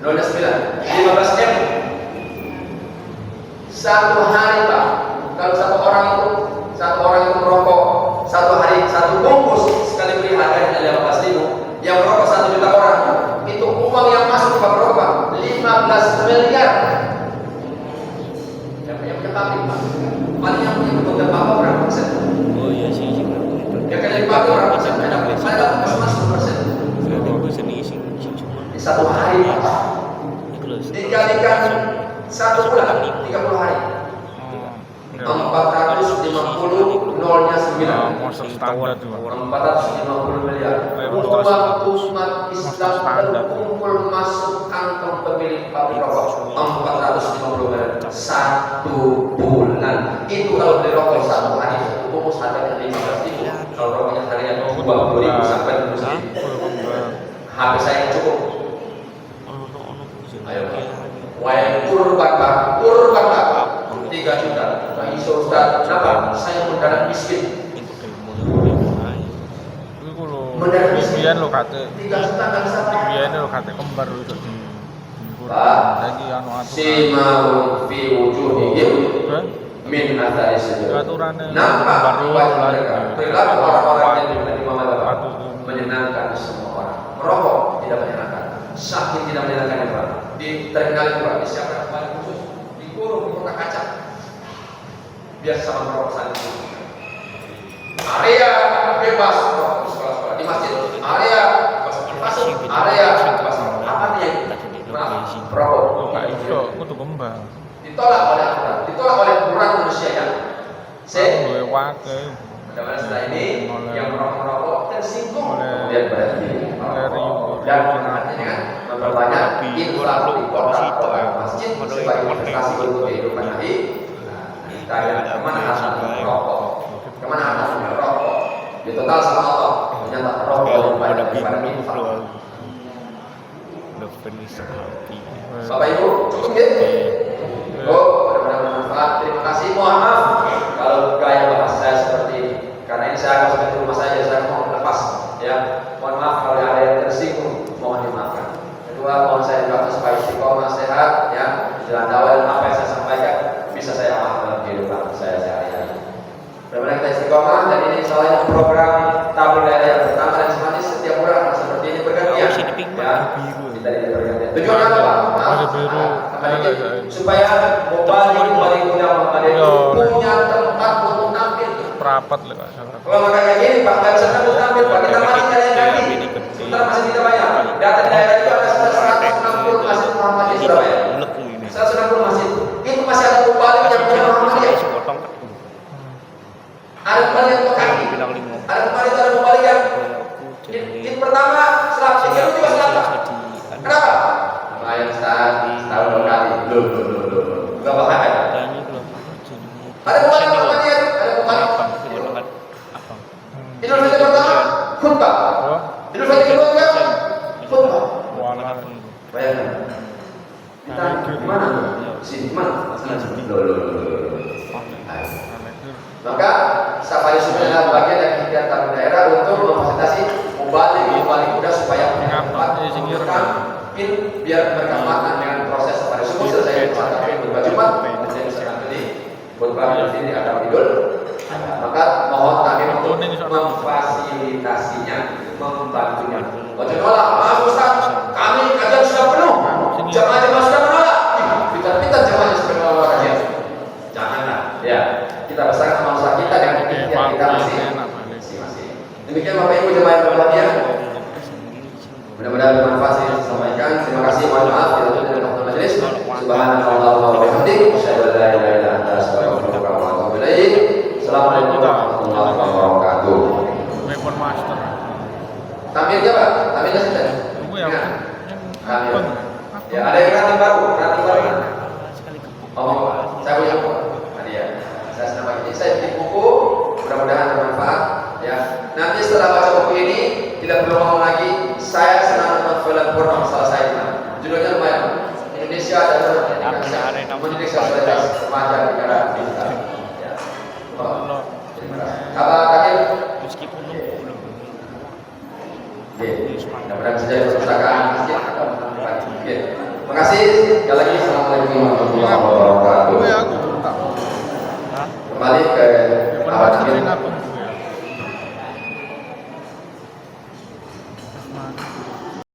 Nolnya 9. 15 M. Satu hari Pak. Kalau satu orang itu merokok satu hari satu bungkus sekali beli harganya 15.000. Yang merokok 1 juta orang itu uang yang masuk ke merokok 15 miliar. Yang punya pabrik Pak. Paling yang punya betul apa berapa persen? Oh iya sih. Yang kali pabrik berapa persen? Saya dapat cuma 10%. Aku seni sing cuma Di satu hari Pak. Dikalikan 1 bulan 30 hari. 450 nolnya 9. Masuk standar tuh. 450 miliar. Untuk waktu umat Islam terkumpul masuk kantong pemilik pabrik rokok 450 miliar 1 bulan. Itu kalau beli rokok 1 hari itu bungkus harganya 15.000. Kalau rokoknya harganya 20.000 sampai 30.000. HP saya yang cukup. Ayo Pak. Kurban Pak. 3 juta. Nah, iso Ustaz, kenapa? Saya mendadak miskin. Mendadak miskin. Biyen lo kate. 3 juta enggak bisa. Biyen lo kate kembar lo jadi. Pak. Lagi anu aturan. Simahum fi wujuhihim min athari sujud. Aturane Nampak baru wajah lagi. mereka. Perilaku orang-orang yang dimiliki Muhammad menyenangkan semua orang. Merokok tidak menyenangkan. Sakit tidak menyenangkan ya Pak. Di terminal itu Pak, disiapkan paling khusus dikurung di kotak kaca. Biar sama merokok sana. Area bebas merokok di sekolah-sekolah, di masjid. Area bebas area bebas. Apa nih? Merokok. Pak iso kudu kembang. Ditolak oleh apa? Ditolak oleh kurang manusia yang Duwe wake. pada setelah ini yang merokok tersinggung Oleh- kemudian berhenti dan artinya kan memperbanyak infak di kota masjid sebagai investasi untuk kehidupan nanti. Kita lihat kemana arah merokok, kemana arah merokok. Di total sama Allah menyatakan roh Kayak wal pada iman kepada bingung infak. keluar. Udah finish happy. Bapak Ibu, cukup ya? Oh, benar-benar bermanfaat. Terima kasih. Mohon maaf kalau gaya bahasa saya seperti ini. Karena ini saya harus di rumah saja, saya mau lepas. Ya, mohon maaf kalau ada yang tersinggung, mohon dimaafkan. Kedua, mohon saya doakan supaya istiqomah sehat, ya, jalan dakwah dan apa yang saya sampaikan bisa saya amalkan dalam kehidupan saya sehari-hari. Benar-benar kita istiqomah dan ini soalnya program tabur daerah yang pertama dan semuanya setiap bulan seperti ini bergantian. Ya, kita ini bergantian. Tujuan apa, Pak? Supaya kembali mudah mengalir punya tempat untuk tampil. Perapat lah Pak. Kalau nggak kayak gini, Pak, nggak bisa tampil. Pak, kita masih jalan kaki. Sebentar masih kita bayar. Data di daerah itu ada 160 masjid Muhammad di Surabaya. 160 masjid. Itu masih ada kembali yang punya Muhammadiyah. Ada kembali yang kaki. Ada kembali itu ada kembali yang di pertama selap sikit itu juga selap. Kenapa? Lumayan setahun berkali. Loh. Gak bahaya. Ada kembali Muhammadiyah. Ada kembali. Idul Fitri pertama khutbah. Idul Fitri kedua juga khutbah. Bayangkan. Kita di mana? Sini mana? Maka safari sunnah adalah bagian dari kegiatan daerah untuk memfasilitasi mubalik muda supaya mendapat biar berkembang dengan proses safari sunnah selesai safari khutbah Jumat dan bisa nanti khutbah di sini ada Idul. Maka mohon kami untuk memfasilitasinya, membantunya. Ojo nolak, maaf Ustaz, kami kajian sudah penuh, jamaah sudah menolak. Pintar-pintar jamaahnya sudah menolak kajian. Janganlah, ya. Kita besarkan amal usaha kita dan ikhtiar kita masing-masing. Demikian Bapak Ibu jemaah yang berbahagia. Mudah-mudahan bermanfaat yang saya sampaikan. Terima kasih, mohon maaf bila tutup dan waktu majelis. Subhanallah wa bihamdihi, asyhadu an la ilaha illa anta, astaghfiruka wa atubu ilaik. Assalamualaikum warahmatullahi wabarakatuh. Weapon master. Tampilnya Pak, tampilnya sudah. Tunggu ya. Tampil. Ya, ada yang rating baru. Oh, saya punya buku. Tadi ya. Saya senang bagi ini. Saya bikin buku. Mudah-mudahan bermanfaat. Ya. Nanti setelah baca buku ini, tidak perlu ngomong lagi. Saya senang nonton film porno salah saya. Judulnya lumayan. Indonesia dan mendidik seksualitas remaja di negara kita. Apa kakek? Meskipun Mudah-mudahan saja perpustakaan masjid atau terima kasih sekali lagi. Assalamualaikum warahmatullahi wabarakatuh. Kembali ke abad ini.